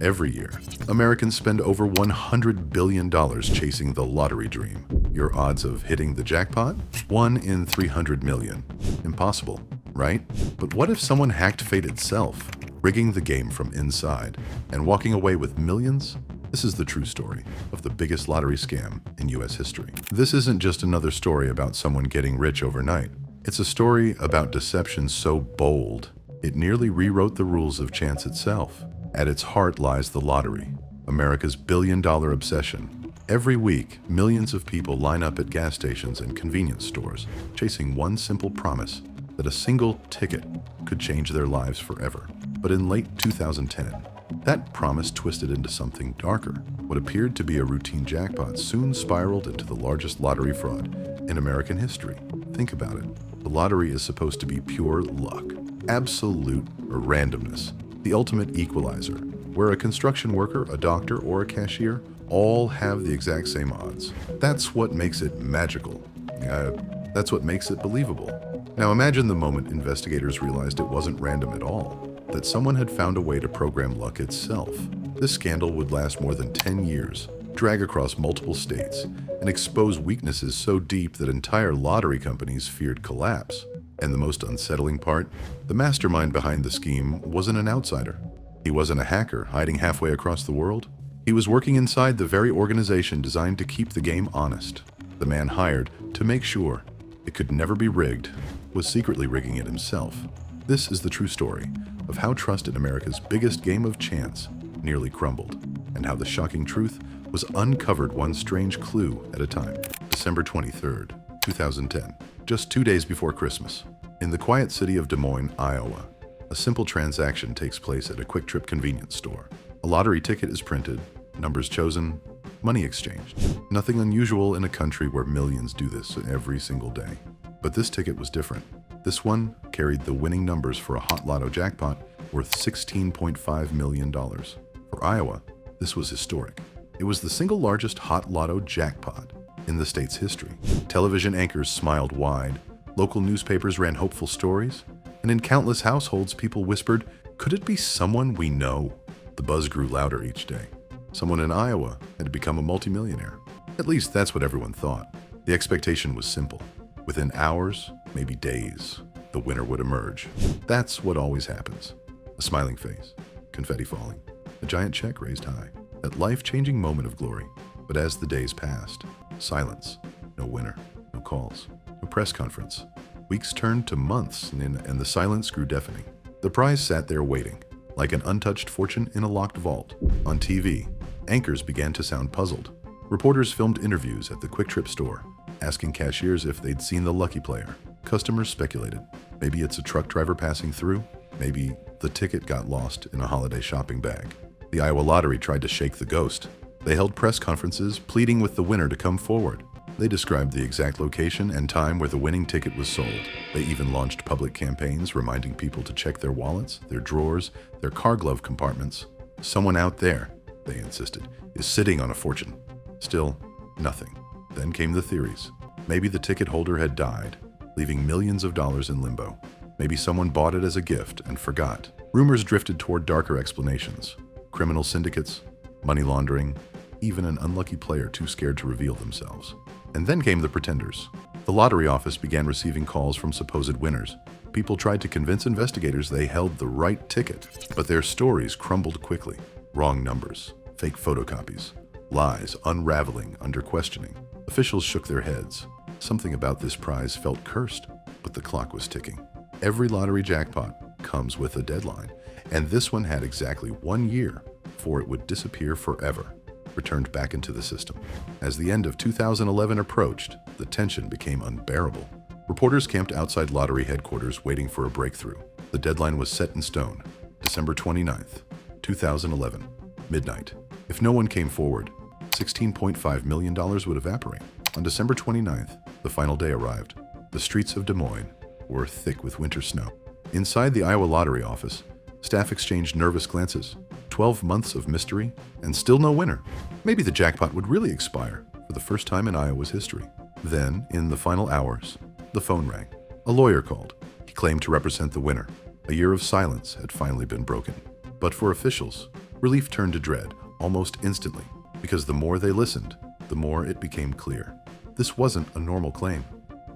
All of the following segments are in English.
Every year, Americans spend over $100 billion chasing the lottery dream. Your odds of hitting the jackpot? 1 in 300 million. Impossible, right? But what if someone hacked fate itself, rigging the game from inside, and walking away with millions? This is the true story of the biggest lottery scam in U.S. history. This isn't just another story about someone getting rich overnight. It's a story about deception so bold, it nearly rewrote the rules of chance itself. At its heart lies the lottery, America's billion-dollar obsession. Every week, millions of people line up at gas stations and convenience stores, chasing one simple promise that a single ticket could change their lives forever. But in late 2010, that promise twisted into something darker. What appeared to be a routine jackpot soon spiraled into the largest lottery fraud in American history. Think about it. The lottery is supposed to be pure luck, absolute randomness, the ultimate equalizer, where a construction worker, a doctor, or a cashier all have the exact same odds. That's what makes it magical. That's what makes it believable. Now imagine the moment investigators realized it wasn't random at all, that someone had found a way to program luck itself. This scandal would last more than 10 years, drag across multiple states, and expose weaknesses so deep that entire lottery companies feared collapse. And the most unsettling part, the mastermind behind the scheme wasn't an outsider. He wasn't a hacker hiding halfway across the world. He was working inside the very organization designed to keep the game honest. The man hired to make sure it could never be rigged was secretly rigging it himself. This is the true story of how trust in America's biggest game of chance nearly crumbled, and how the shocking truth was uncovered one strange clue at a time. December 23rd, 2010. Just 2 days before Christmas, in the quiet city of Des Moines, Iowa, a simple transaction takes place at a Quick Trip convenience store. A lottery ticket is printed, numbers chosen, money exchanged. Nothing unusual in a country where millions do this every single day. But this ticket was different. This one carried the winning numbers for a hot lotto jackpot worth $16.5 million. For Iowa, this was historic. It was the single largest hot lotto jackpot in the state's history. Television anchors smiled wide, local newspapers ran hopeful stories, and in countless households people whispered, "Could it be someone we know?" The buzz grew louder each day. Someone in Iowa had become a multimillionaire. At least that's what everyone thought. The expectation was simple. Within hours, maybe days, the winner would emerge. That's what always happens. A smiling face, confetti falling, a giant check raised high, that life-changing moment of glory. But as the days passed, silence, no winner, no calls, no press conference. Weeks turned to months, and the silence grew deafening. The prize sat there waiting, like an untouched fortune in a locked vault. On TV, anchors began to sound puzzled. Reporters filmed interviews at the Quick Trip store, asking cashiers if they'd seen the lucky player. Customers speculated. Maybe it's a truck driver passing through. Maybe the ticket got lost in a holiday shopping bag. The Iowa Lottery tried to shake the ghost. They held press conferences, pleading with the winner to come forward. They described the exact location and time where the winning ticket was sold. They even launched public campaigns reminding people to check their wallets, their drawers, their car glove compartments. Someone out there, they insisted, is sitting on a fortune. Still, nothing. Then came the theories. Maybe the ticket holder had died, leaving millions of dollars in limbo. Maybe someone bought it as a gift and forgot. Rumors drifted toward darker explanations. Criminal syndicates, money laundering, even an unlucky player too scared to reveal themselves. And then came the pretenders. The lottery office began receiving calls from supposed winners. People tried to convince investigators they held the right ticket, but their stories crumbled quickly. Wrong numbers, fake photocopies, lies unraveling under questioning. Officials shook their heads. Something about this prize felt cursed, but the clock was ticking. Every lottery jackpot comes with a deadline, and this one had exactly 1 year before it would disappear forever, returned back into the system. As the end of 2011 approached, the tension became unbearable. Reporters camped outside lottery headquarters waiting for a breakthrough. The deadline was set in stone, December 29th, 2011, midnight. If no one came forward, $16.5 million would evaporate. On December 29th, the final day arrived. The streets of Des Moines were thick with winter snow. Inside the Iowa Lottery office, staff exchanged nervous glances. 12 months of mystery, and still no winner. Maybe the jackpot would really expire for the first time in Iowa's history. Then, in the final hours, the phone rang. A lawyer called. He claimed to represent the winner. A year of silence had finally been broken. But for officials, Relief turned to dread almost instantly, because the more they listened, the more it became clear. This wasn't a normal claim.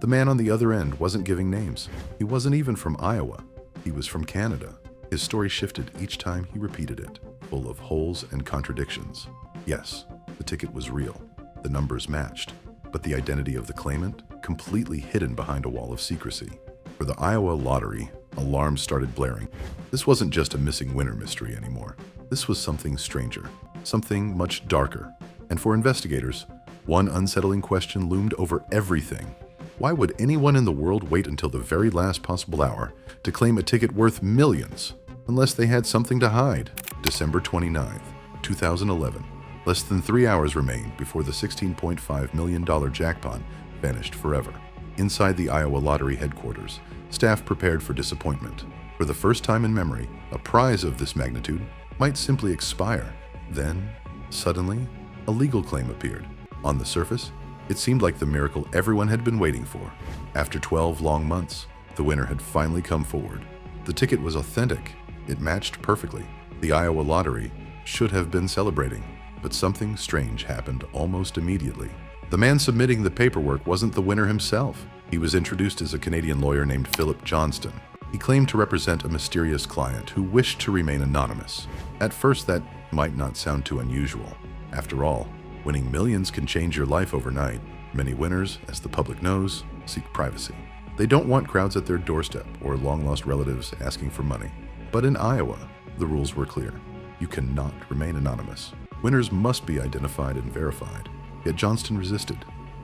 The man on the other end wasn't giving names. He wasn't even from Iowa. He was from Canada. His story shifted each time he repeated it, full of holes and contradictions. Yes, the ticket was real. The numbers matched. But the identity of the claimant, completely hidden behind a wall of secrecy. For the Iowa lottery, alarms started blaring. This wasn't just a missing winner mystery anymore. This was something stranger, something much darker. And for investigators, one unsettling question loomed over everything. Why would anyone in the world wait until the very last possible hour to claim a ticket worth millions, unless they had something to hide? December 29th, 2011. Less than 3 hours remained before the $16.5 million jackpot vanished forever. Inside the Iowa Lottery headquarters, staff prepared for disappointment. For the first time in memory, a prize of this magnitude might simply expire. Then, suddenly, a legal claim appeared. On the surface, it seemed like the miracle everyone had been waiting for. After 12 long months, the winner had finally come forward. The ticket was authentic. It matched perfectly. The Iowa Lottery should have been celebrating. But something strange happened almost immediately. The man submitting the paperwork wasn't the winner himself. He was introduced as a Canadian lawyer named Philip Johnston. He claimed to represent a mysterious client who wished to remain anonymous. At first, that might not sound too unusual. After all, winning millions can change your life overnight. Many winners, as the public knows, seek privacy. They don't want crowds at their doorstep or long-lost relatives asking for money. But in Iowa, the rules were clear. You cannot remain anonymous. Winners must be identified and verified. Yet Johnston resisted.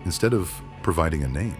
Instead of providing a name,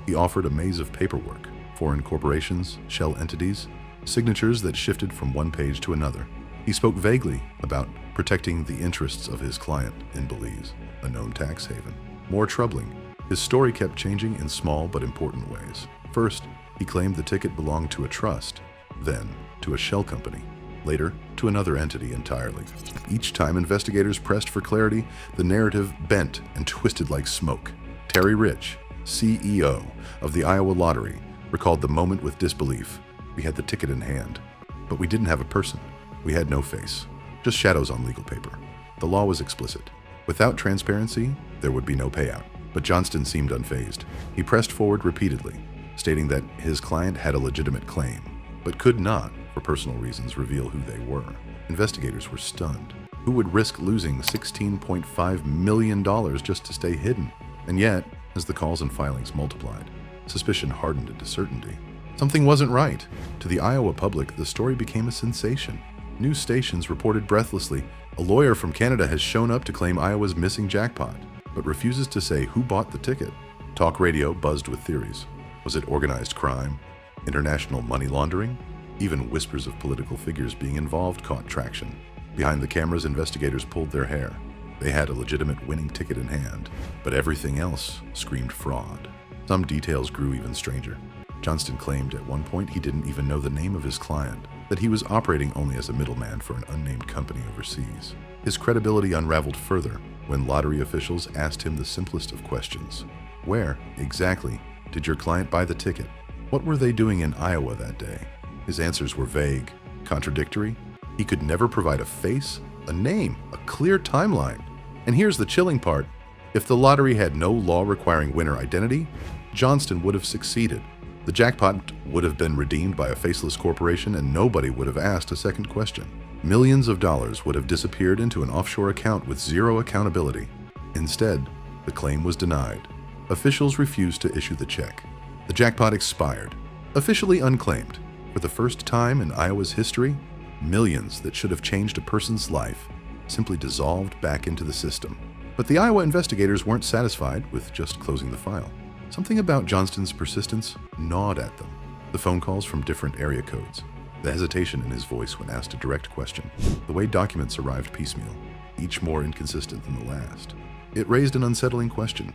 he offered a maze of paperwork, foreign corporations, shell entities, signatures that shifted from one page to another. He spoke vaguely about protecting the interests of his client in Belize, a known tax haven. More troubling, his story kept changing in small but important ways. First, he claimed the ticket belonged to a trust, then to a shell company, later to another entity entirely. Each time investigators pressed for clarity, the narrative bent and twisted like smoke. Terry Rich, CEO of the Iowa Lottery, recalled the moment with disbelief. We had the ticket in hand, but we didn't have a person. We had no face, just shadows on legal paper. The law was explicit. Without transparency, there would be no payout. But Johnston seemed unfazed. He pressed forward repeatedly, stating that his client had a legitimate claim, but could not, for personal reasons, reveal who they were. Investigators were stunned. Who would risk losing $16.5 million just to stay hidden? And yet, as the calls and filings multiplied, suspicion hardened into certainty. Something wasn't right. To the Iowa public, the story became a sensation. News stations reported breathlessly, a lawyer from Canada has shown up to claim Iowa's missing jackpot, but refuses to say who bought the ticket. Talk radio buzzed with theories. Was it organized crime? International money laundering? Even whispers of political figures being involved caught traction. Behind the cameras, investigators pulled their hair. They had a legitimate winning ticket in hand, but everything else screamed fraud. Some details grew even stranger. Johnston claimed at one point he didn't even know the name of his client, that he was operating only as a middleman for an unnamed company overseas. His credibility unraveled further when lottery officials asked him the simplest of questions. Where, exactly, did your client buy the ticket? What were they doing in Iowa that day? His answers were vague, contradictory. He could never provide a face, a name, a clear timeline. And here's the chilling part. If the lottery had no law requiring winner identity, Johnston would have succeeded. The jackpot would have been redeemed by a faceless corporation and nobody would have asked a second question. Millions of dollars would have disappeared into an offshore account with zero accountability. Instead, the claim was denied. Officials refused to issue the check. The jackpot expired, officially unclaimed. For the first time in Iowa's history, millions that should have changed a person's life simply dissolved back into the system. But the Iowa investigators weren't satisfied with just closing the file. Something about Johnston's persistence gnawed at them. The phone calls from different area codes, the hesitation in his voice when asked a direct question, the way documents arrived piecemeal, each more inconsistent than the last. It raised an unsettling question.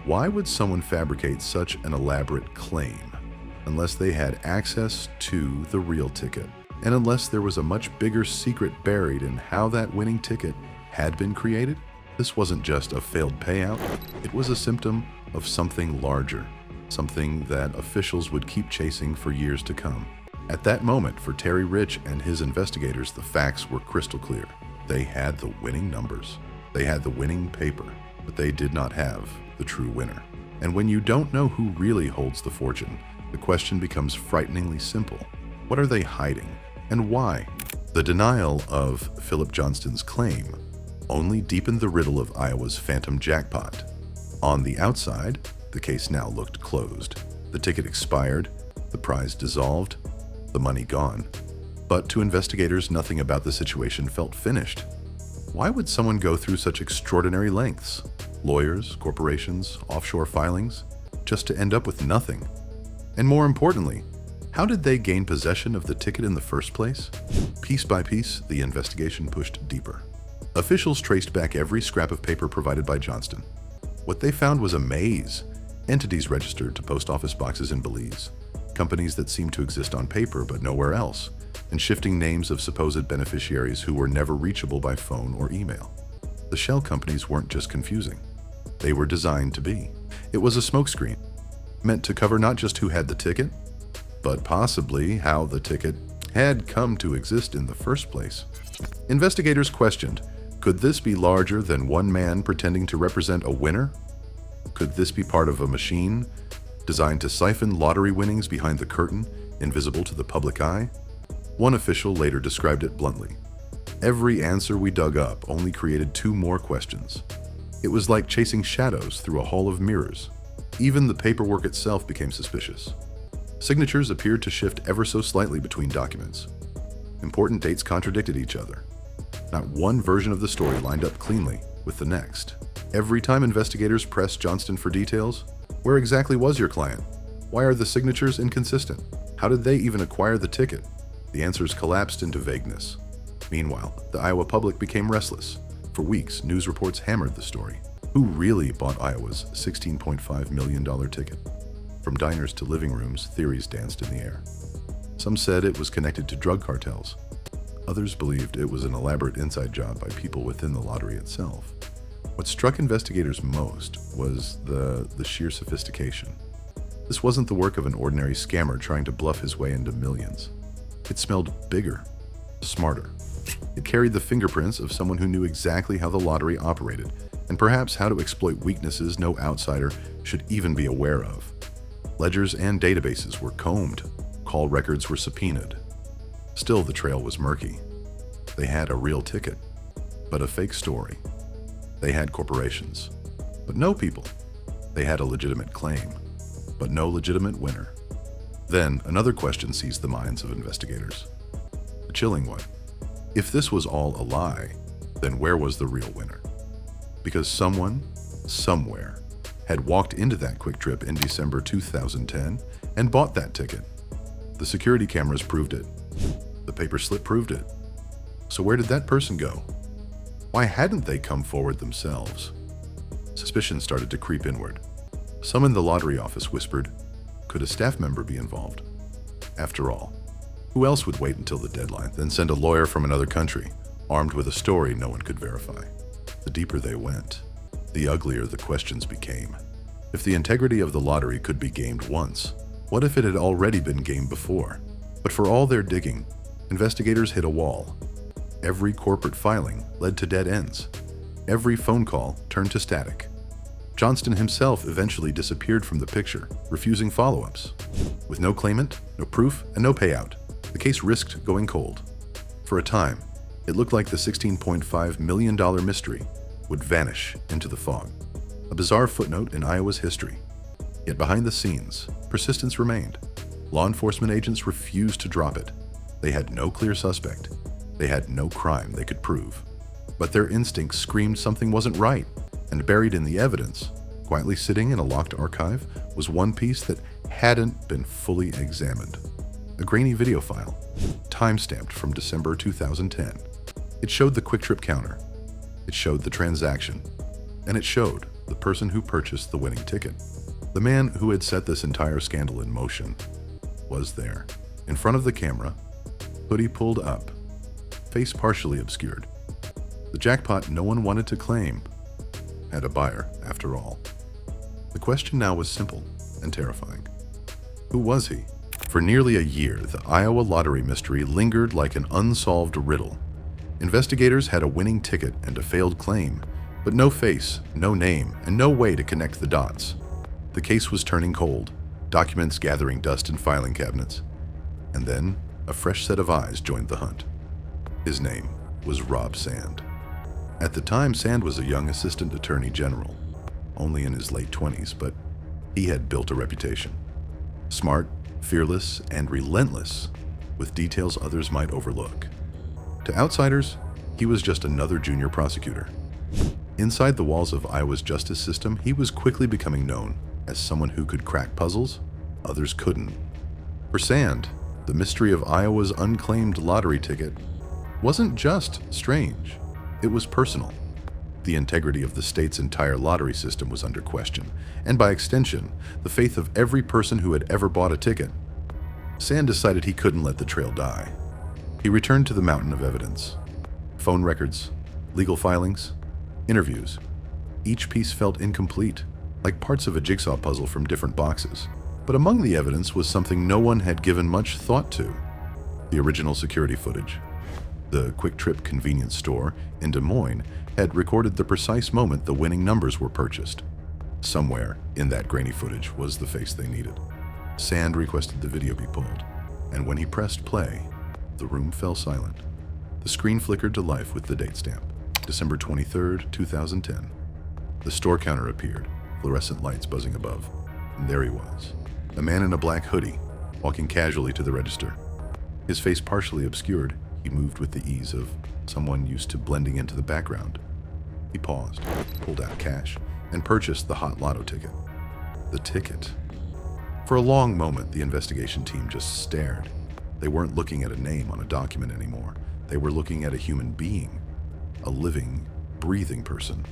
Why would someone fabricate such an elaborate claim unless they had access to the real ticket, and unless there was a much bigger secret buried in how that winning ticket had been created? This wasn't just a failed payout, it was a symptom of something larger, something that officials would keep chasing for years to come. At that moment, for Terry Rich and his investigators, the facts were crystal clear. They had the winning numbers. They had the winning paper, but they did not have the true winner. And when you don't know who really holds the fortune, the question becomes frighteningly simple. What are they hiding, and why? The denial of Philip Johnston's claim only deepened the riddle of Iowa's phantom jackpot. On the outside, the case now looked closed. The ticket expired, the prize dissolved, the money gone. But to investigators, nothing about the situation felt finished. Why would someone go through such extraordinary lengths? Lawyers, corporations, offshore filings, just to end up with nothing? And more importantly, how did they gain possession of the ticket in the first place? Piece by piece, the investigation pushed deeper. Officials traced back every scrap of paper provided by Johnston. What they found was a maze. Entities registered to post office boxes in Belize, companies that seemed to exist on paper but nowhere else, and shifting names of supposed beneficiaries who were never reachable by phone or email. The shell companies weren't just confusing. They were designed to be. It was a smokescreen, meant to cover not just who had the ticket, but possibly how the ticket had come to exist in the first place. Investigators questioned, could this be larger than one man pretending to represent a winner? Could this be part of a machine designed to siphon lottery winnings behind the curtain, invisible to the public eye? One official later described it bluntly. Every answer we dug up only created two more questions. It was like chasing shadows through a hall of mirrors. Even the paperwork itself became suspicious. Signatures appeared to shift ever so slightly between documents. Important dates contradicted each other. Not one version of the story lined up cleanly with the next. Every time investigators pressed Johnston for details, where exactly was your client? Why are the signatures inconsistent? How did they even acquire the ticket? The answers collapsed into vagueness. Meanwhile, the Iowa public became restless. For weeks, news reports hammered the story. Who really bought Iowa's $16.5 million ticket? From diners to living rooms, theories danced in the air. Some said it was connected to drug cartels. Others believed it was an elaborate inside job by people within the lottery itself. What struck investigators most was the sheer sophistication. This wasn't the work of an ordinary scammer trying to bluff his way into millions. It smelled bigger, smarter. It carried the fingerprints of someone who knew exactly how the lottery operated, and perhaps how to exploit weaknesses no outsider should even be aware of. Ledgers and databases were combed. Call records were subpoenaed. Still, the trail was murky. They had a real ticket, but a fake story. They had corporations, but no people. They had a legitimate claim, but no legitimate winner. Then, another question seized the minds of investigators. A chilling one. If this was all a lie, then where was the real winner? Because someone, somewhere, had walked into that quick trip in December 2010 and bought that ticket. The security cameras proved it. The paper slip proved it. So where did that person go? Why hadn't they come forward themselves? Suspicion started to creep inward. Some in the lottery office whispered, could a staff member be involved? After all, who else would wait until the deadline, then send a lawyer from another country, armed with a story no one could verify? The deeper they went, the uglier the questions became. If the integrity of the lottery could be gamed once, what if it had already been gamed before? But for all their digging, investigators hit a wall. Every corporate filing led to dead ends. Every phone call turned to static. Johnston himself eventually disappeared from the picture, refusing follow-ups. With no claimant, no proof, and no payout, the case risked going cold. For a time, it looked like the $16.5 million mystery would vanish into the fog. A bizarre footnote in Iowa's history. Yet behind the scenes, persistence remained. Law enforcement agents refused to drop it. They had no clear suspect. They had no crime they could prove. But their instincts screamed something wasn't right, and buried in the evidence, quietly sitting in a locked archive, was one piece that hadn't been fully examined. A grainy video file, time-stamped from December 2010. It showed the quick trip counter. It showed the transaction. And it showed the person who purchased the winning ticket. The man who had set this entire scandal in motion was there, in front of the camera, hoodie pulled up, face partially obscured. The jackpot no one wanted to claim had a buyer, after all. The question now was simple and terrifying. Who was he? For nearly a year, the Iowa lottery mystery lingered like an unsolved riddle. Investigators had a winning ticket and a failed claim, but no face, no name, and no way to connect the dots. The case was turning cold, documents gathering dust in filing cabinets. And then, a fresh set of eyes joined the hunt. His name was Rob Sand. At the time, Sand was a young assistant attorney general, only in his late 20s, but he had built a reputation. Smart, fearless, and relentless, with details others might overlook. To outsiders, he was just another junior prosecutor. Inside the walls of Iowa's justice system, he was quickly becoming known as someone who could crack puzzles others couldn't. For Sand, the mystery of Iowa's unclaimed lottery ticket wasn't just strange, it was personal. The integrity of the state's entire lottery system was under question, and by extension, the faith of every person who had ever bought a ticket. Sand decided he couldn't let the trail die. He returned to the mountain of evidence. Phone records, legal filings, interviews. Each piece felt incomplete, like parts of a jigsaw puzzle from different boxes. But among the evidence was something no one had given much thought to: the original security footage. The Quick Trip convenience store in Des Moines had recorded the precise moment the winning numbers were purchased. Somewhere in that grainy footage was the face they needed. Sand requested the video be pulled, and when he pressed play, the room fell silent. The screen flickered to life with the date stamp, December 23rd, 2010. The store counter appeared, fluorescent lights buzzing above, and there he was, a man in a black hoodie, walking casually to the register. His face partially obscured, he moved with the ease of someone used to blending into the background. He paused, pulled out cash, and purchased the hot Lotto ticket. The ticket. For a long moment, the investigation team just stared. They weren't looking at a name on a document anymore. They were looking at a human being, a living, breathing person,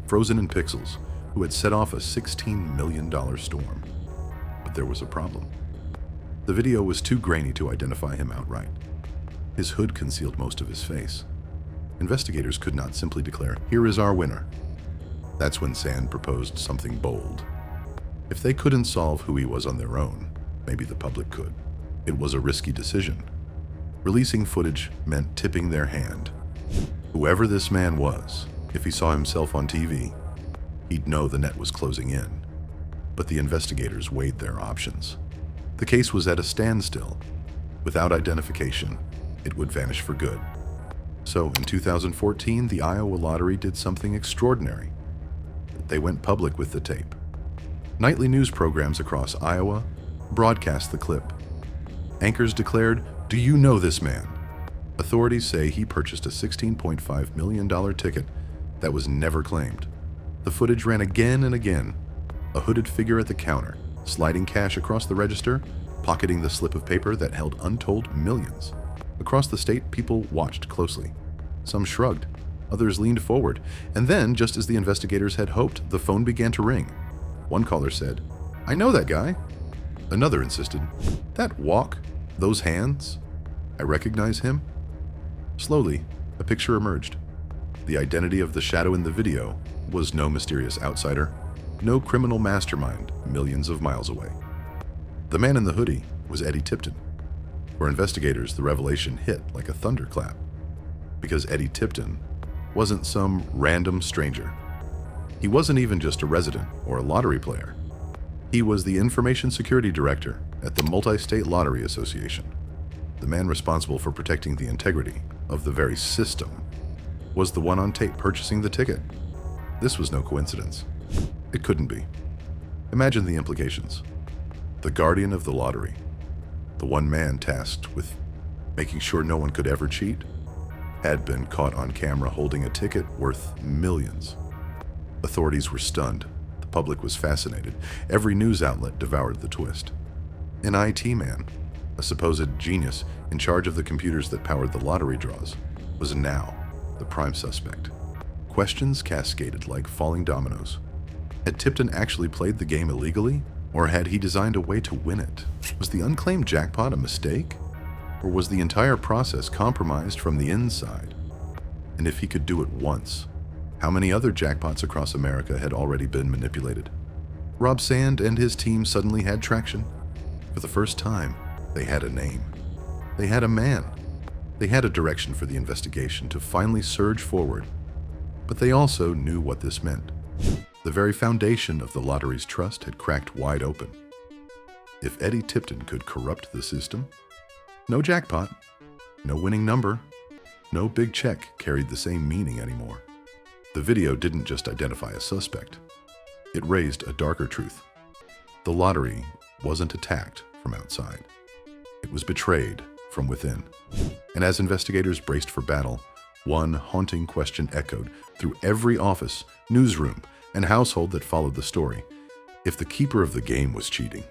frozen in pixels, who had set off a $16 million storm. But there was a problem. The video was too grainy to identify him outright. His hood concealed most of his face. Investigators could not simply declare, "Here is our winner." That's when Sand proposed something bold. If they couldn't solve who he was on their own, maybe the public could. It was a risky decision. Releasing footage meant tipping their hand. Whoever this man was, if he saw himself on TV, he'd know the net was closing in. But the investigators weighed their options. The case was at a standstill. Without identification, it would vanish for good. So in 2014, the Iowa Lottery did something extraordinary. They went public with the tape. Nightly news programs across Iowa broadcast the clip. Anchors declared, "Do you know this man?" Authorities say he purchased a $16.5 million ticket that was never claimed. The footage ran again and again. A hooded figure at the counter, sliding cash across the register, pocketing the slip of paper that held untold millions. Across the state, people watched closely. Some shrugged, others leaned forward, and then, just as the investigators had hoped, the phone began to ring. One caller said, "I know that guy." Another insisted, "That walk, those hands, I recognize him." Slowly, a picture emerged. The identity of the shadow in the video was no mysterious outsider, no criminal mastermind millions of miles away. The man in the hoodie was Eddie Tipton. For investigators, the revelation hit like a thunderclap, because Eddie Tipton wasn't some random stranger. He wasn't even just a resident or a lottery player. He was the Information Security Director at the Multi-State Lottery Association. The man responsible for protecting the integrity of the very system was the one on tape purchasing the ticket. This was no coincidence. It couldn't be. Imagine the implications. The guardian of the lottery, the one man tasked with making sure no one could ever cheat, had been caught on camera holding a ticket worth millions. Authorities were stunned. The public was fascinated. Every news outlet devoured the twist. An IT man, a supposed genius in charge of the computers that powered the lottery draws, was now the prime suspect. Questions cascaded like falling dominoes. Had Tipton actually played the game illegally? Or had he designed a way to win it? Was the unclaimed jackpot a mistake? Or was the entire process compromised from the inside? And if he could do it once, how many other jackpots across America had already been manipulated? Rob Sand and his team suddenly had traction. For the first time, they had a name. They had a man. They had a direction for the investigation to finally surge forward, but they also knew what this meant. The very foundation of the lottery's trust had cracked wide open. If Eddie Tipton could corrupt the system, no jackpot, no winning number, no big check carried the same meaning anymore. The video didn't just identify a suspect. It raised a darker truth. The lottery wasn't attacked from outside. It was betrayed from within. And as investigators braced for battle, one haunting question echoed through every office, newsroom, and household that followed the story. If the keeper of the game was cheating,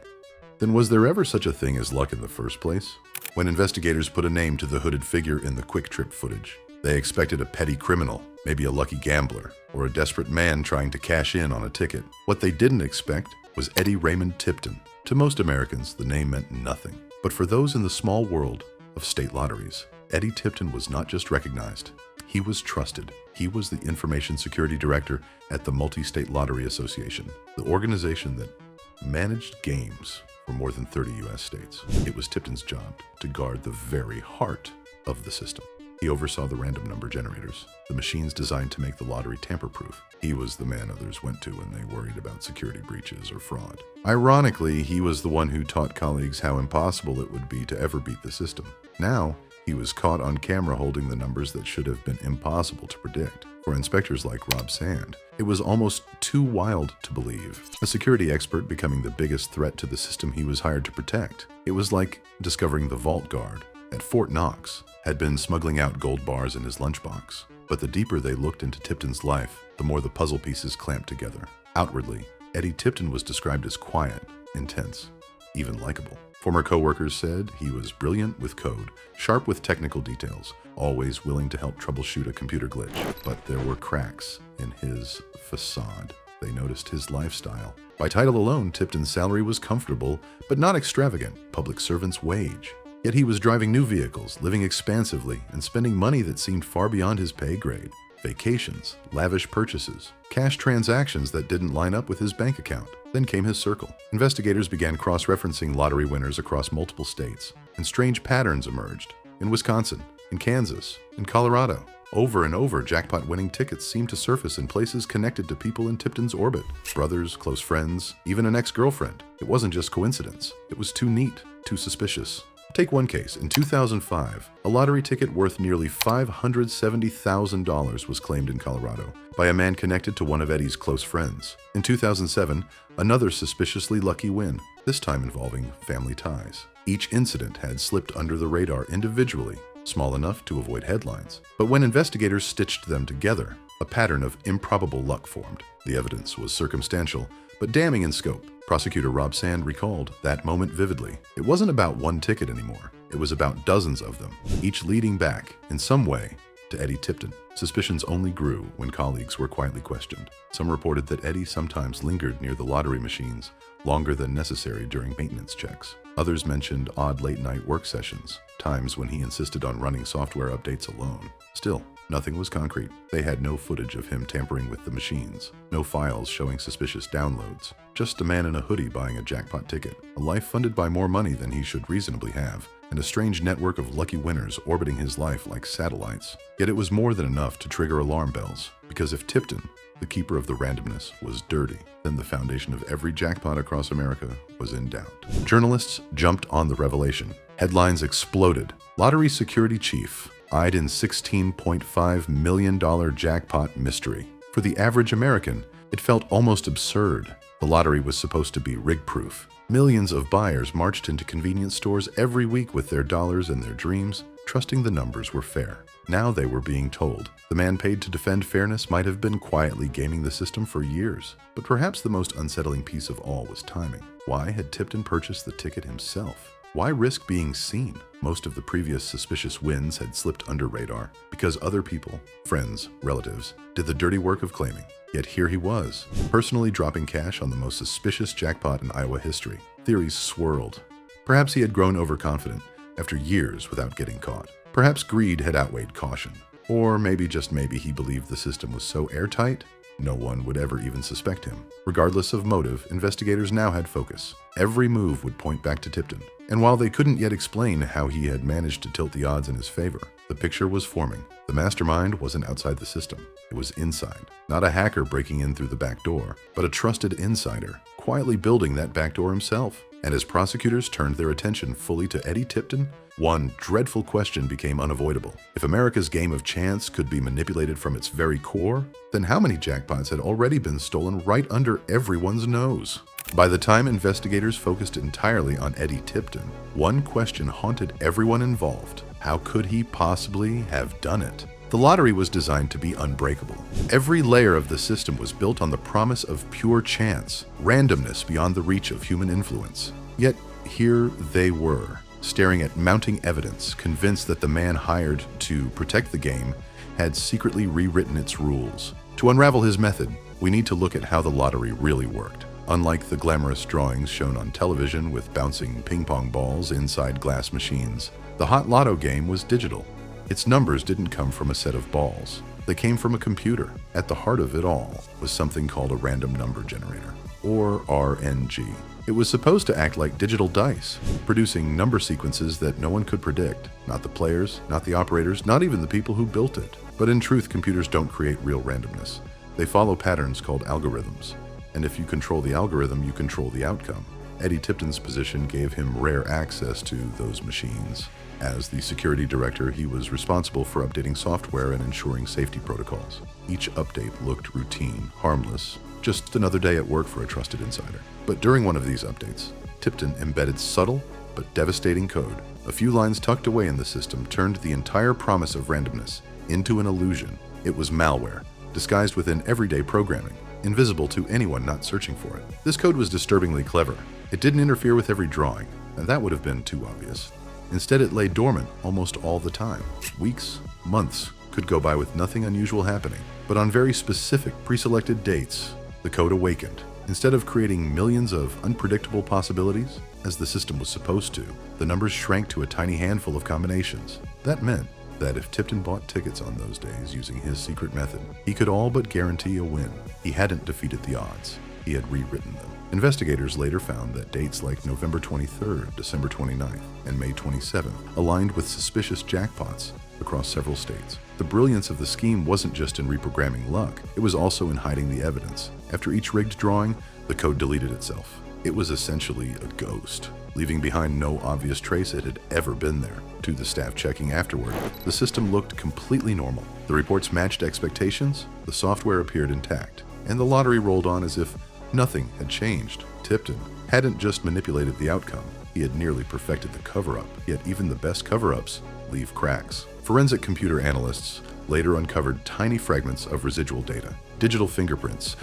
then was there ever such a thing as luck in the first place? When investigators put a name to the hooded figure in the quick trip footage, they expected a petty criminal, maybe a lucky gambler, or a desperate man trying to cash in on a ticket. What they didn't expect was Eddie Raymond Tipton. To most Americans, the name meant nothing. But for those in the small world of state lotteries, Eddie Tipton was not just recognized, he was trusted. He was the Information Security Director at the Multi-State Lottery Association, the organization that managed games for more than 30 U.S. states. It was Tipton's job to guard the very heart of the system. He oversaw the random number generators, the machines designed to make the lottery tamper-proof. He was the man others went to when they worried about security breaches or fraud. Ironically, he was the one who taught colleagues how impossible it would be to ever beat the system. Now, he was caught on camera holding the numbers that should have been impossible to predict. For inspectors like Rob Sand, it was almost too wild to believe. A security expert becoming the biggest threat to the system he was hired to protect. It was like discovering the vault guard at Fort Knox had been smuggling out gold bars in his lunchbox. But the deeper they looked into Tipton's life, the more the puzzle pieces clamped together. Outwardly, Eddie Tipton was described as quiet, intense, even likable. Former coworkers said he was brilliant with code, sharp with technical details, always willing to help troubleshoot a computer glitch. But there were cracks in his facade. They noticed his lifestyle. By title alone, Tipton's salary was comfortable, but not extravagant, public servant's wage. Yet he was driving new vehicles, living expansively, and spending money that seemed far beyond his pay grade. Vacations, lavish purchases, cash transactions that didn't line up with his bank account. Then came his circle. Investigators began cross-referencing lottery winners across multiple states, and strange patterns emerged. In Wisconsin, in Kansas, in Colorado. Over and over, jackpot-winning tickets seemed to surface in places connected to people in Tipton's orbit. Brothers, close friends, even an ex-girlfriend. It wasn't just coincidence. It was too neat, too suspicious. Take one case. In 2005, a lottery ticket worth nearly $570,000 was claimed in Colorado by a man connected to one of Eddie's close friends. In 2007, another suspiciously lucky win, this time involving family ties. Each incident had slipped under the radar individually, small enough to avoid headlines. But when investigators stitched them together, a pattern of improbable luck formed. The evidence was circumstantial, but damning in scope. Prosecutor Rob Sand recalled that moment vividly. It wasn't about one ticket anymore. It was about dozens of them, each leading back, in some way, to Eddie Tipton. Suspicions only grew when colleagues were quietly questioned. Some reported that Eddie sometimes lingered near the lottery machines longer than necessary during maintenance checks. Others mentioned odd late-night work sessions, times when he insisted on running software updates alone. Still, nothing was concrete. They had no footage of him tampering with the machines, no files showing suspicious downloads, just a man in a hoodie buying a jackpot ticket, a life funded by more money than he should reasonably have, and a strange network of lucky winners orbiting his life like satellites. Yet it was more than enough to trigger alarm bells, because if Tipton, the keeper of the randomness, was dirty, then the foundation of every jackpot across America was in doubt. Journalists jumped on the revelation. Headlines exploded. Lottery security chief eyed in $16.5 million jackpot mystery. For the average American, it felt almost absurd. The lottery was supposed to be rig-proof. Millions of buyers marched into convenience stores every week with their dollars and their dreams, trusting the numbers were fair. Now they were being told the man paid to defend fairness might have been quietly gaming the system for years. But perhaps the most unsettling piece of all was timing. Why had Tipton purchased the ticket himself? Why risk being seen? Most of the previous suspicious wins had slipped under radar because other people, friends, relatives, did the dirty work of claiming. Yet here he was, personally dropping cash on the most suspicious jackpot in Iowa history. Theories swirled. Perhaps he had grown overconfident after years without getting caught. Perhaps greed had outweighed caution. Or maybe, just maybe, he believed the system was so airtight, no one would ever even suspect him. Regardless of motive, investigators now had focus. Every move would point back to Tipton. And while they couldn't yet explain how he had managed to tilt the odds in his favor, The picture was forming. The mastermind wasn't outside the system. It was inside. Not a hacker breaking in through the back door, but a trusted insider, quietly building that back door himself. And as prosecutors turned their attention fully to Eddie Tipton, one dreadful question became unavoidable. If America's game of chance could be manipulated from its very core, then how many jackpots had already been stolen right under everyone's nose? By the time investigators focused entirely on Eddie Tipton, one question haunted everyone involved. How could he possibly have done it? The lottery was designed to be unbreakable. Every layer of the system was built on the promise of pure chance, randomness beyond the reach of human influence. Yet here they were, staring at mounting evidence, convinced that the man hired to protect the game had secretly rewritten its rules. To unravel his method, we need to look at how the lottery really worked. Unlike the glamorous drawings shown on television with bouncing ping-pong balls inside glass machines, the Hot Lotto game was digital. Its numbers didn't come from a set of balls. They came from a computer. At the heart of it all was something called a random number generator, or RNG. It was supposed to act like digital dice, producing number sequences that no one could predict. Not the players, not the operators, not even the people who built it. But in truth, computers don't create real randomness. They follow patterns called algorithms. And if you control the algorithm, you control the outcome. Eddie Tipton's position gave him rare access to those machines. As the security director, he was responsible for updating software and ensuring safety protocols. Each update looked routine, harmless, just another day at work for a trusted insider. But during one of these updates, Tipton embedded subtle but devastating code. A few lines tucked away in the system turned the entire promise of randomness into an illusion. It was malware, disguised within everyday programming, invisible to anyone not searching for it. This code was disturbingly clever. It didn't interfere with every drawing, and that would have been too obvious. Instead, it lay dormant almost all the time. Weeks, months could go by with nothing unusual happening. But on very specific, pre-selected dates, the code awakened. Instead of creating millions of unpredictable possibilities, as the system was supposed to, the numbers shrank to a tiny handful of combinations. That meant that if Tipton bought tickets on those days using his secret method, he could all but guarantee a win. He hadn't defeated the odds. He had rewritten them. Investigators later found that dates like November 23rd, December 29th, and May 27th aligned with suspicious jackpots across several states. The brilliance of the scheme wasn't just in reprogramming luck, it was also in hiding the evidence. After each rigged drawing, the code deleted itself. It was essentially a ghost, leaving behind no obvious trace it had ever been there. To the staff checking afterward, the system looked completely normal. The reports matched expectations, the software appeared intact, and the lottery rolled on as if nothing had changed. Tipton hadn't just manipulated the outcome, he had nearly perfected the cover-up. Yet even the best cover-ups leave cracks. Forensic computer analysts later uncovered tiny fragments of residual data, digital fingerprints,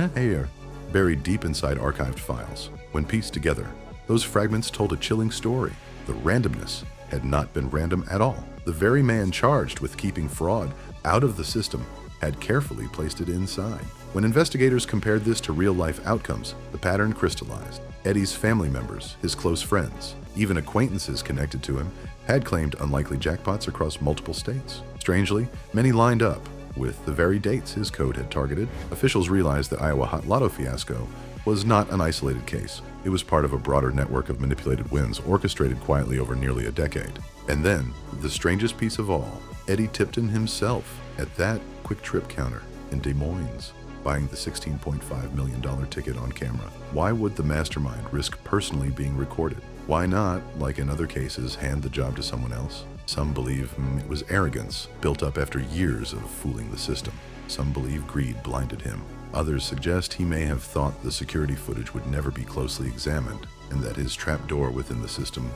buried deep inside archived files. When pieced together, those fragments told a chilling story. The randomness had not been random at all. The very man charged with keeping fraud out of the system had carefully placed it inside. When investigators compared this to real-life outcomes, the pattern crystallized. Eddie's family members, his close friends, even acquaintances connected to him, had claimed unlikely jackpots across multiple states. Strangely, many lined up with the very dates his code had targeted. Officials realized the Iowa Hot Lotto fiasco was not an isolated case. It was part of a broader network of manipulated wins orchestrated quietly over nearly a decade. And then, the strangest piece of all, Eddie Tipton himself at that quick trip counter in Des Moines, buying the $16.5 million ticket on camera. Why would the mastermind risk personally being recorded? Why not, like in other cases, hand the job to someone else? Some believe it was arrogance, built up after years of fooling the system. Some believe greed blinded him. Others suggest he may have thought the security footage would never be closely examined, and that his trapdoor within the system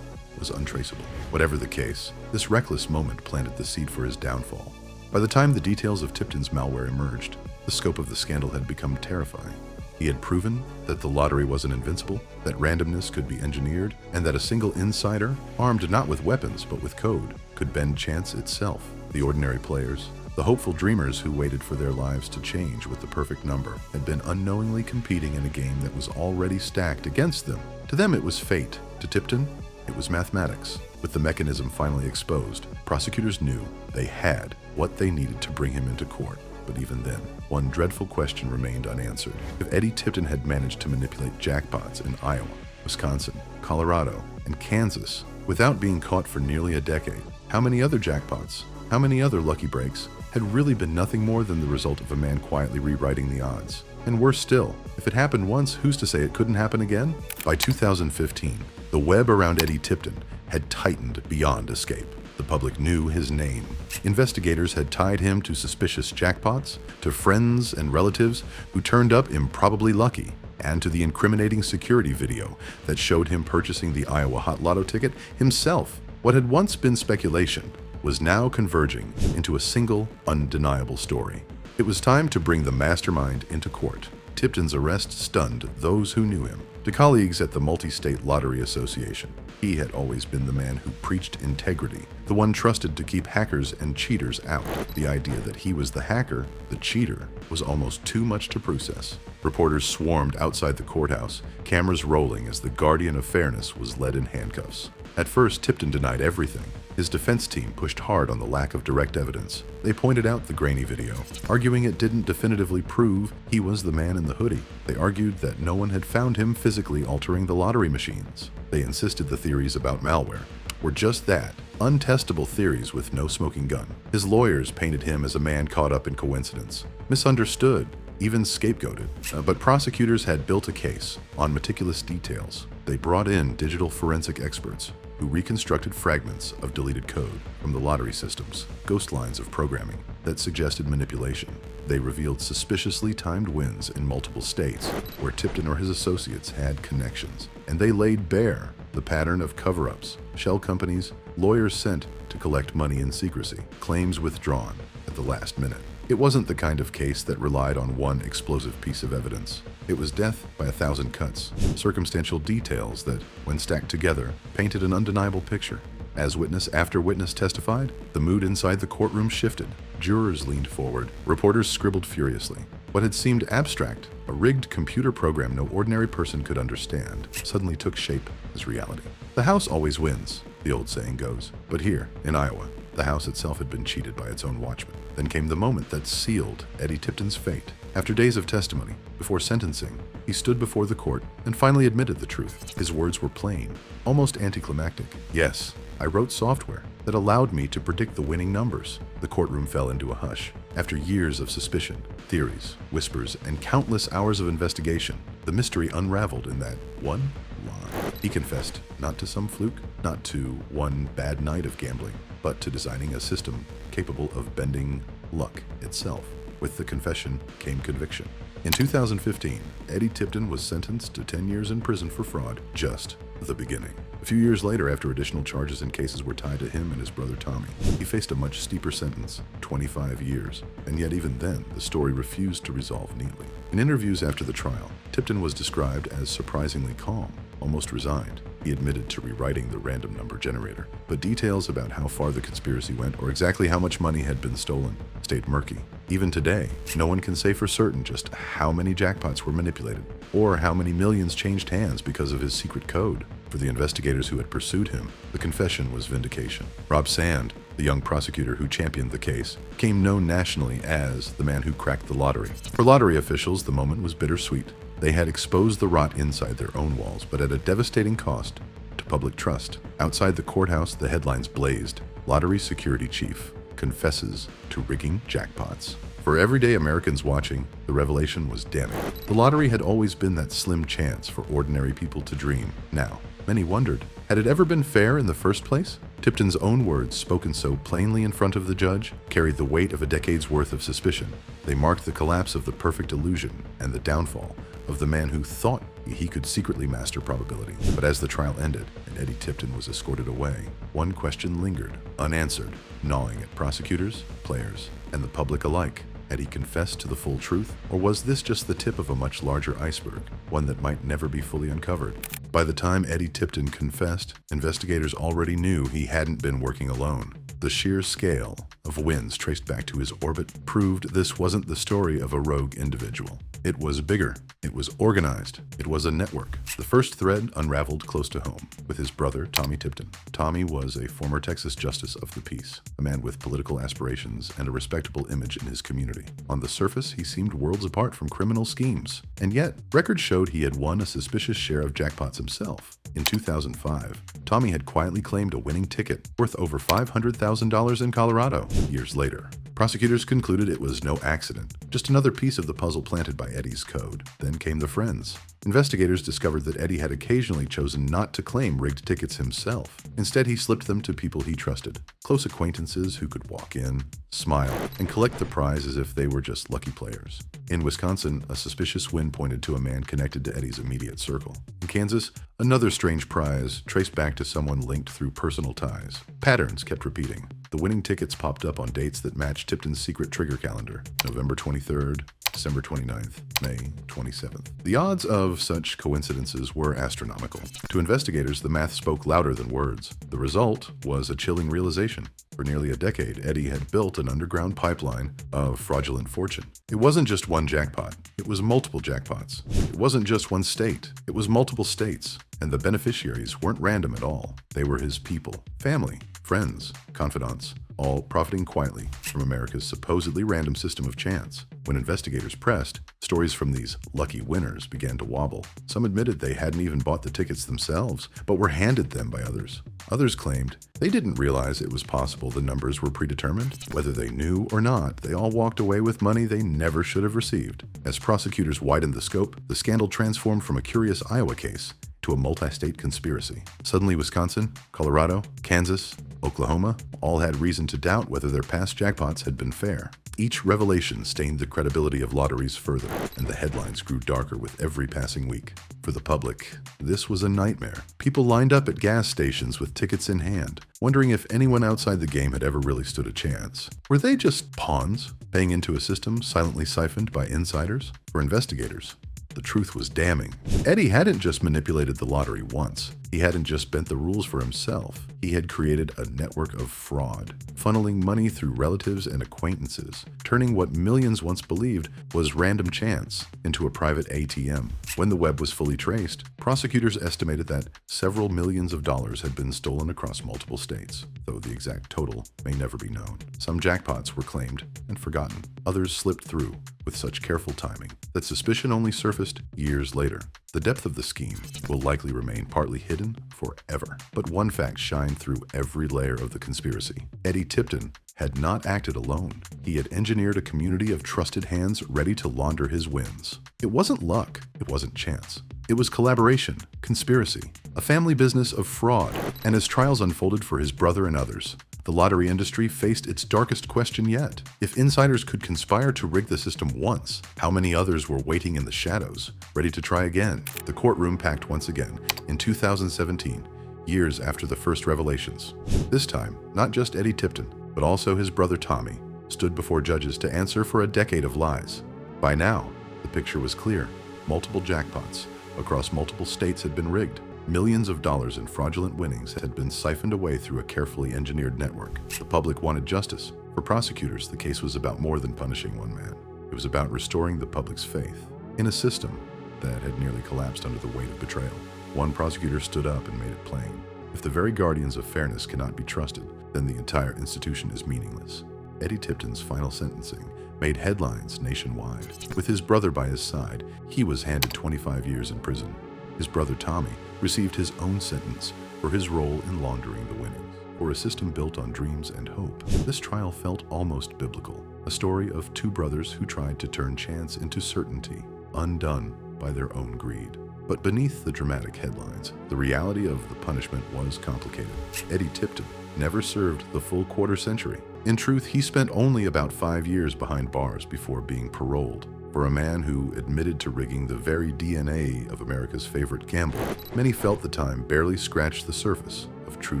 was untraceable. Whatever the case, this reckless moment planted the seed for his downfall. By the time the details of Tipton's malware emerged, the scope of the scandal had become terrifying. He had proven that the lottery wasn't invincible, that randomness could be engineered, and that a single insider, armed not with weapons but with code, could bend chance itself. The ordinary players, the hopeful dreamers who waited for their lives to change with the perfect number, had been unknowingly competing in a game that was already stacked against them. To them it was fate. To Tipton, it was mathematics. With the mechanism finally exposed, prosecutors knew they had what they needed to bring him into court. But even then, one dreadful question remained unanswered. If Eddie Tipton had managed to manipulate jackpots in Iowa, Wisconsin, Colorado, and Kansas without being caught for nearly a decade, how many other jackpots How many other lucky breaks had really been nothing more than the result of a man quietly rewriting the odds? And worse still, if it happened once, who's to say it couldn't happen again? By 2015, the web around Eddie Tipton had tightened beyond escape. The public knew his name. Investigators had tied him to suspicious jackpots, to friends and relatives who turned up improbably lucky, and to the incriminating security video that showed him purchasing the Iowa Hot Lotto ticket himself. What had once been speculation was now converging into a single, undeniable story. It was time to bring the mastermind into court. Tipton's arrest stunned those who knew him. To colleagues at the Multi-State Lottery Association, he had always been the man who preached integrity, the one trusted to keep hackers and cheaters out. The idea that he was the hacker, the cheater, was almost too much to process. Reporters swarmed outside the courthouse, cameras rolling as the guardian of fairness was led in handcuffs. At first, Tipton denied everything. His defense team pushed hard on the lack of direct evidence. They pointed out the grainy video, arguing it didn't definitively prove he was the man in the hoodie. They argued that no one had found him physically altering the lottery machines. They insisted the theories about malware were just that, untestable theories with no smoking gun. His lawyers painted him as a man caught up in coincidence, misunderstood, even scapegoated. But prosecutors had built a case on meticulous details. They brought in digital forensic experts who reconstructed fragments of deleted code from the lottery systems, ghost lines of programming that suggested manipulation. They revealed suspiciously timed wins in multiple states where Tipton or his associates had connections. And they laid bare the pattern of cover-ups, shell companies, lawyers sent to collect money in secrecy, claims withdrawn at the last minute. It wasn't the kind of case that relied on one explosive piece of evidence. It was death by 1,000 cuts, circumstantial details that, when stacked together, painted an undeniable picture. As witness after witness testified, the mood inside the courtroom shifted. Jurors leaned forward. Reporters scribbled furiously. What had seemed abstract, a rigged computer program no ordinary person could understand, suddenly took shape as reality. The house always wins, the old saying goes. But here, in Iowa, the house itself had been cheated by its own watchmen. Then came the moment that sealed Eddie Tipton's fate. After days of testimony, before sentencing, he stood before the court and finally admitted the truth. His words were plain, almost anticlimactic. Yes, I wrote software that allowed me to predict the winning numbers. The courtroom fell into a hush. After years of suspicion, theories, whispers, and countless hours of investigation, the mystery unraveled in that one line. He confessed, not to some fluke, not to one bad night of gambling, but to designing a system capable of bending luck itself. With the confession came conviction. In 2015, Eddie Tipton was sentenced to 10 years in prison for fraud, just the beginning. A few years later, after additional charges and cases were tied to him and his brother Tommy, he faced a much steeper sentence, 25 years. And yet even then, the story refused to resolve neatly. In interviews after the trial, Tipton was described as surprisingly calm, almost resigned. He admitted to rewriting the random number generator, but details about how far the conspiracy went or exactly how much money had been stolen stayed murky. Even today, no one can say for certain just how many jackpots were manipulated or how many millions changed hands because of his secret code. For the investigators who had pursued him, the confession was vindication. Rob Sand, the young prosecutor who championed the case, became known nationally as the man who cracked the lottery. For lottery officials, the moment was bittersweet. They had exposed the rot inside their own walls, but at a devastating cost to public trust. Outside the courthouse, the headlines blazed. Lottery security chief confesses to rigging jackpots. For everyday Americans watching, the revelation was damning. The lottery had always been that slim chance for ordinary people to dream. Now, many wondered, had it ever been fair in the first place? Tipton's own words, spoken so plainly in front of the judge, carried the weight of a decade's worth of suspicion. They marked the collapse of the perfect illusion and the downfall of the man who thought he could secretly master probability. But as the trial ended and Eddie Tipton was escorted away, one question lingered, unanswered, gnawing at prosecutors, players, and the public alike. Had he confessed to the full truth, or was this just the tip of a much larger iceberg, one that might never be fully uncovered? By the time Eddie Tipton confessed, investigators already knew he hadn't been working alone. The sheer scale of wins traced back to his orbit proved this wasn't the story of a rogue individual. It was bigger. It was organized. It was a network. The first thread unraveled close to home with his brother, Tommy Tipton. Tommy was a former Texas justice of the peace, a man with political aspirations and a respectable image in his community. On the surface, he seemed worlds apart from criminal schemes. And yet, records showed he had won a suspicious share of jackpots himself. In 2005, Tommy had quietly claimed a winning ticket worth over $500,000 in Colorado. Years later, prosecutors concluded it was no accident, just another piece of the puzzle planted by Eddie's code. Then came the friends. Investigators discovered that Eddie had occasionally chosen not to claim rigged tickets himself. Instead, he slipped them to people he trusted, close acquaintances who could walk in, smile, and collect the prize as if they were just lucky players. In Wisconsin, a suspicious win pointed to a man connected to Eddie's immediate circle. In Kansas, another strange prize traced back to someone linked through personal ties. Patterns kept repeating. The winning tickets popped up on dates that matched Tipton's secret trigger calendar: November 23rd, December 29th, May 27th. The odds of such coincidences were astronomical. To investigators, the math spoke louder than words. The result was a chilling realization. For nearly a decade, Eddie had built an underground pipeline of fraudulent fortune. It wasn't just one jackpot. It was multiple jackpots. It wasn't just one state. It was multiple states. And the beneficiaries weren't random at all. They were his people, family, friends, confidants, all profiting quietly from America's supposedly random system of chance. When investigators pressed, stories from these lucky winners began to wobble. Some admitted they hadn't even bought the tickets themselves, but were handed them by others. Others claimed they didn't realize it was possible the numbers were predetermined. Whether they knew or not, they all walked away with money they never should have received. As prosecutors widened the scope, the scandal transformed from a curious Iowa case to a multi-state conspiracy. Suddenly, Wisconsin, Colorado, Kansas, Oklahoma all had reason to doubt whether their past jackpots had been fair. Each revelation stained the credibility of lotteries further, and the headlines grew darker with every passing week. For the public, this was a nightmare. People lined up at gas stations with tickets in hand, wondering if anyone outside the game had ever really stood a chance. Were they just pawns, paying into a system silently siphoned by insiders? For investigators, the truth was damning. Eddie hadn't just manipulated the lottery once. He hadn't just bent the rules for himself. He had created a network of fraud, funneling money through relatives and acquaintances, turning what millions once believed was random chance into a private ATM. When the web was fully traced, prosecutors estimated that several millions of dollars had been stolen across multiple states, though the exact total may never be known. Some jackpots were claimed and forgotten. Others slipped through with such careful timing that suspicion only surfaced years later. The depth of the scheme will likely remain partly hidden forever. But one fact shined through every layer of the conspiracy. Eddie Tipton had not acted alone. He had engineered a community of trusted hands ready to launder his wins. It wasn't luck. It wasn't chance. It was collaboration, conspiracy, a family business of fraud. And as trials unfolded for his brother and others, the lottery industry faced its darkest question yet. If insiders could conspire to rig the system once, how many others were waiting in the shadows, ready to try again? The courtroom packed once again in 2017, years after the first revelations. This time, not just Eddie Tipton, but also his brother Tommy, stood before judges to answer for a decade of lies. By now, the picture was clear. Multiple jackpots across multiple states had been rigged. Millions of dollars in fraudulent winnings had been siphoned away through a carefully engineered network. The public wanted justice. For prosecutors, the case was about more than punishing one man. It was about restoring the public's faith in a system that had nearly collapsed under the weight of betrayal. One prosecutor stood up and made it plain. If the very guardians of fairness cannot be trusted, then the entire institution is meaningless. Eddie Tipton's final sentencing made headlines nationwide. With his brother by his side, he was handed 25 years in prison. His brother Tommy received his own sentence for his role in laundering the winnings. For a system built on dreams and hope, this trial felt almost biblical. A story of two brothers who tried to turn chance into certainty, undone by their own greed. But beneath the dramatic headlines, the reality of the punishment was complicated. Eddie Tipton never served the full quarter century. In truth, he spent only about 5 years behind bars before being paroled. For a man who admitted to rigging the very DNA of America's favorite gamble, many felt the time barely scratched the surface of true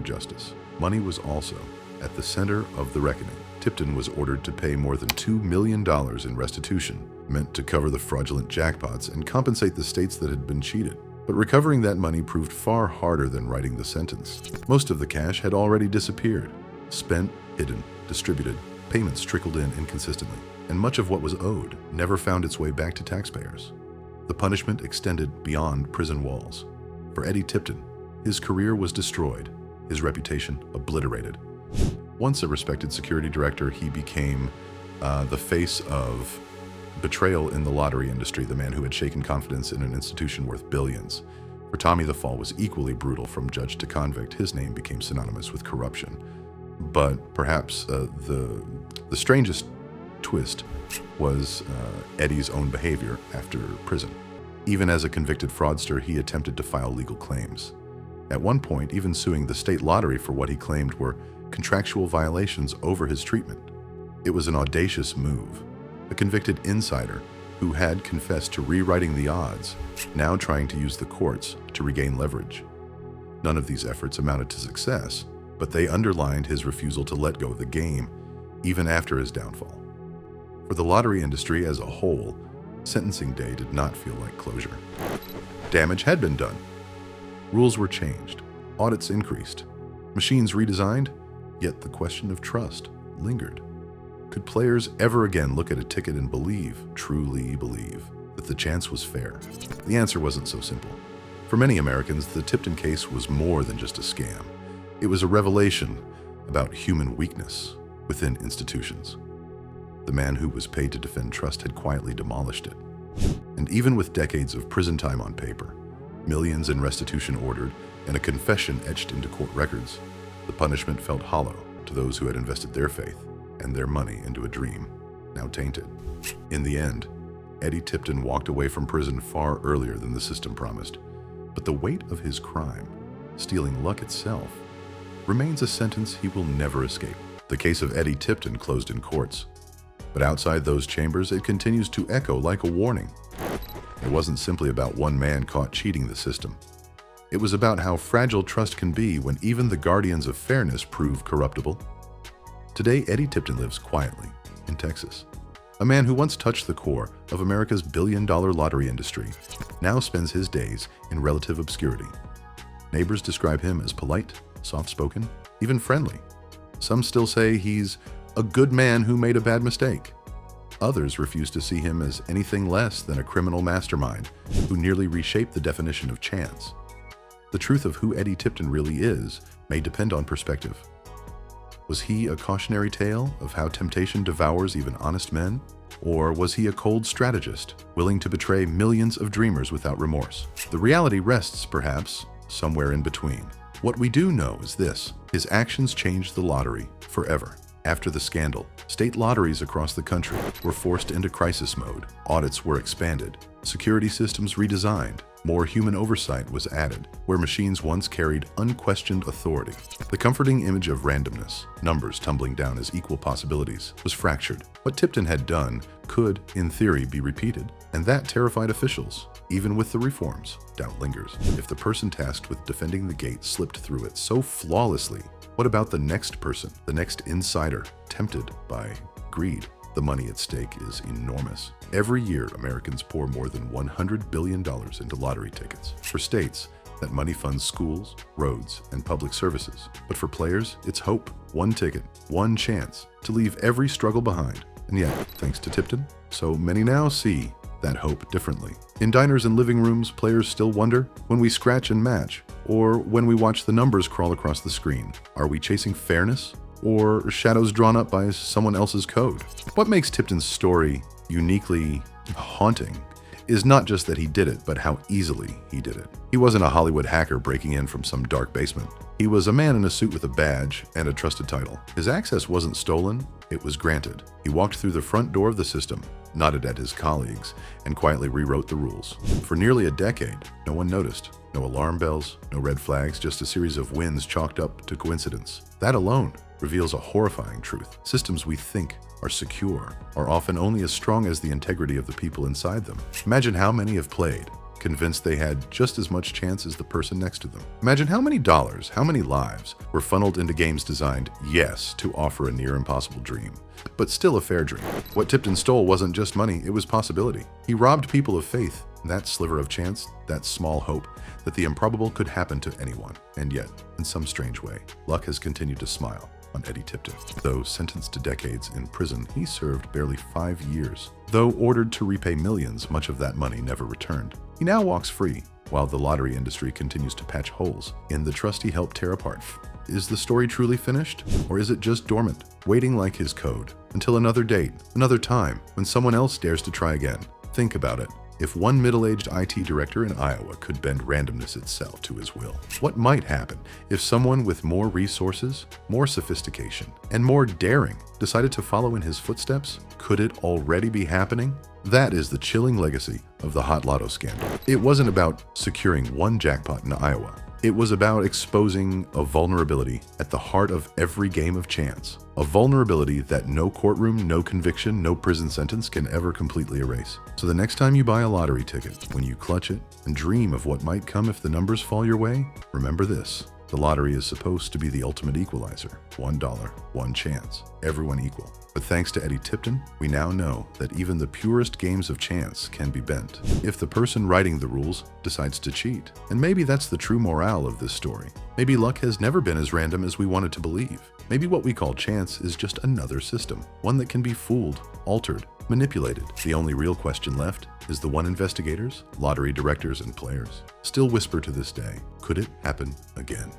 justice. Money was also at the center of the reckoning. Tipton was ordered to pay more than $2 million in restitution, meant to cover the fraudulent jackpots and compensate the states that had been cheated. But recovering that money proved far harder than writing the sentence. Most of the cash had already disappeared, spent, hidden, distributed, Payments trickled in inconsistently, and much of what was owed never found its way back to taxpayers. The punishment extended beyond prison walls. For Eddie Tipton, his career was destroyed, his reputation obliterated. Once a respected security director, he became the face of betrayal in the lottery industry, the man who had shaken confidence in an institution worth billions. For Tommy, the fall was equally brutal. From judge to convict, his name became synonymous with corruption. But perhaps the strangest twist was Eddie's own behavior after prison. Even as a convicted fraudster, he attempted to file legal claims. At one point, even suing the state lottery for what he claimed were contractual violations over his treatment. It was an audacious move. A convicted insider who had confessed to rewriting the odds, now trying to use the courts to regain leverage. None of these efforts amounted to success, but they underlined his refusal to let go of the game, even after his downfall. For the lottery industry as a whole, sentencing day did not feel like closure. Damage had been done. Rules were changed. Audits increased. Machines redesigned, yet the question of trust lingered. Could players ever again look at a ticket and truly believe, that the chance was fair? The answer wasn't so simple. For many Americans, the Tipton case was more than just a scam. It was a revelation about human weakness within institutions. The man who was paid to defend trust had quietly demolished it. And even with decades of prison time on paper, millions in restitution ordered, and a confession etched into court records, the punishment felt hollow to those who had invested their faith and their money into a dream, now tainted. In the end, Eddie Tipton walked away from prison far earlier than the system promised, but the weight of his crime, stealing luck itself, remains a sentence he will never escape. The case of Eddie Tipton closed in courts, but outside those chambers, it continues to echo like a warning. It wasn't simply about one man caught cheating the system. It was about how fragile trust can be when even the guardians of fairness prove corruptible. Today, Eddie Tipton lives quietly in Texas. A man who once touched the core of America's billion-dollar lottery industry now spends his days in relative obscurity. Neighbors describe him as polite, soft-spoken, even friendly. Some still say he's a good man who made a bad mistake. Others refuse to see him as anything less than a criminal mastermind who nearly reshaped the definition of chance. The truth of who Eddie Tipton really is may depend on perspective. Was he a cautionary tale of how temptation devours even honest men? Or was he a cold strategist, willing to betray millions of dreamers without remorse? The reality rests, perhaps, somewhere in between. What we do know is this: his actions changed the lottery forever. After the scandal, state lotteries across the country were forced into crisis mode. Audits were expanded, security systems redesigned, more human oversight was added, where machines once carried unquestioned authority. The comforting image of randomness, numbers tumbling down as equal possibilities, was fractured. What Tipton had done could, in theory, be repeated, and that terrified officials. Even with the reforms, doubt lingers. If the person tasked with defending the gate slipped through it so flawlessly, what about the next person, the next insider, tempted by greed? The money at stake is enormous. Every year, Americans pour more than $100 billion into lottery tickets. For states, that money funds schools, roads, and public services. But for players, it's hope. One ticket, one chance to leave every struggle behind. And yet, thanks to Tipton, so many now see that hope differently. In diners and living rooms, players still wonder, when we scratch and match, or when we watch the numbers crawl across the screen, are we chasing fairness or shadows drawn up by someone else's code? What makes Tipton's story uniquely haunting is not just that he did it, but how easily he did it. He wasn't a Hollywood hacker breaking in from some dark basement. He was a man in a suit with a badge and a trusted title. His access wasn't stolen, it was granted. He walked through the front door of the system, nodded at his colleagues, and quietly rewrote the rules. For nearly a decade, no one noticed. No alarm bells, no red flags, just a series of wins chalked up to coincidence. That alone reveals a horrifying truth. Systems we think are secure are often only as strong as the integrity of the people inside them. Imagine how many have played, convinced they had just as much chance as the person next to them. Imagine how many dollars, how many lives were funneled into games designed, yes, to offer a near impossible dream, but still a fair dream. What Tipton stole wasn't just money, it was possibility. He robbed people of faith, that sliver of chance, that small hope that the improbable could happen to anyone. And yet, in some strange way, luck has continued to smile. on Eddie Tipton. Though sentenced to decades in prison, he served barely 5 years. Though ordered to repay millions, much of that money never returned. He now walks free, while the lottery industry continues to patch holes in the trust he helped tear apart. Is the story truly finished? Or is it just dormant, waiting like his code, until another date, another time, when someone else dares to try again? Think about it. If one middle-aged IT director in Iowa could bend randomness itself to his will, what might happen if someone with more resources, more sophistication, and more daring decided to follow in his footsteps? Could it already be happening? That is the chilling legacy of the Hot Lotto scandal. It wasn't about securing one jackpot in Iowa. It was about exposing a vulnerability at the heart of every game of chance. A vulnerability that no courtroom, no conviction, no prison sentence can ever completely erase. So the next time you buy a lottery ticket, when you clutch it and dream of what might come if the numbers fall your way, remember this. The lottery is supposed to be the ultimate equalizer. $1, one chance, everyone equal. But thanks to Eddie Tipton, we now know that even the purest games of chance can be bent if the person writing the rules decides to cheat. And maybe that's the true morale of this story. Maybe luck has never been as random as we wanted to believe. Maybe what we call chance is just another system, one that can be fooled, altered, manipulated. The only real question left is the one investigators, lottery directors, and players still whisper to this day, could it happen again?